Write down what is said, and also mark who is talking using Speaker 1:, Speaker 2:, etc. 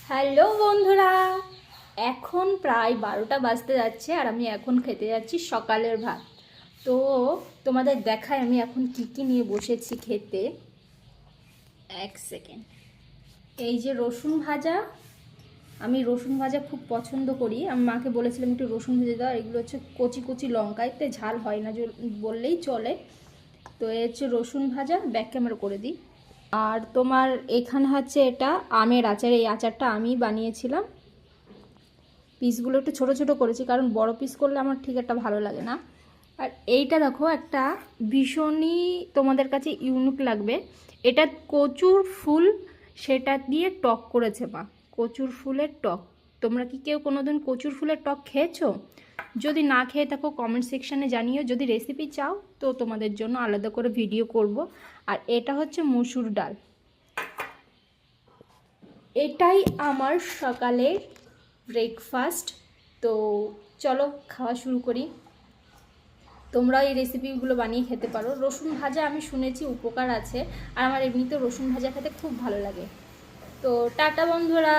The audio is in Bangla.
Speaker 1: হ্যালো বন্ধুরা, এখন প্রায় 12টা বাজতে যাচ্ছে আর আমি এখন খেতে যাচ্ছি সকালের ভাত। তো তোমাদের দেখায় আমি এখন কি কি নিয়ে বসেছি খেতে। এক সেকেন্ড। এই যে রসুন ভাজা, আমি রসুন ভাজা খুব পছন্দ করি। আমি মাকে বলেছিলাম একটু রসুন ভেজে দাও। এগুলো হচ্ছে কচি কচি লঙ্কা, এতে ঝাল হয় না বললেই চলে। তো এই হচ্ছে রসুন ভাজা, ব্যাক ক্যামেরা করে দিই। আর তোমার এখানে হচ্ছে এটা আমের আচার, এই আচারটা আমি বানিয়েছিলাম। পিসগুলো একটু ছোট ছোট করেছি, কারণ বড় পিস করলে আমার ঠিক একটা ভালো লাগে না। আর এইটা দেখো, একটা ভীষণই তোমাদের কাছে ইউনিক লাগবে। এটা কচুর ফুল, সেটা দিয়ে টক করেছে মা। কচুর ফুলের টক। তোমরা কি কেউ কোনোদিন কচুর ফুলের টক খেয়েছো? যদি না খেয়ে থাকো কমেন্ট সেকশানে জানিও। যদি রেসিপি চাও তো তোমাদের জন্য আলাদা করে ভিডিও করব। আর এটা হচ্ছে মসুর ডাল। এটাই আমার সকালের ব্রেকফাস্ট। তো চলো খাওয়া শুরু করি। তোমরা এই রেসিপিগুলো বানিয়ে খেতে পারো। রসুন ভাজা আমি শুনেছি উপকার আছে, আর আমার এমনিতেও রসুন ভাজা খেতে খুব ভালো লাগে। তো টাটা বন্ধুরা।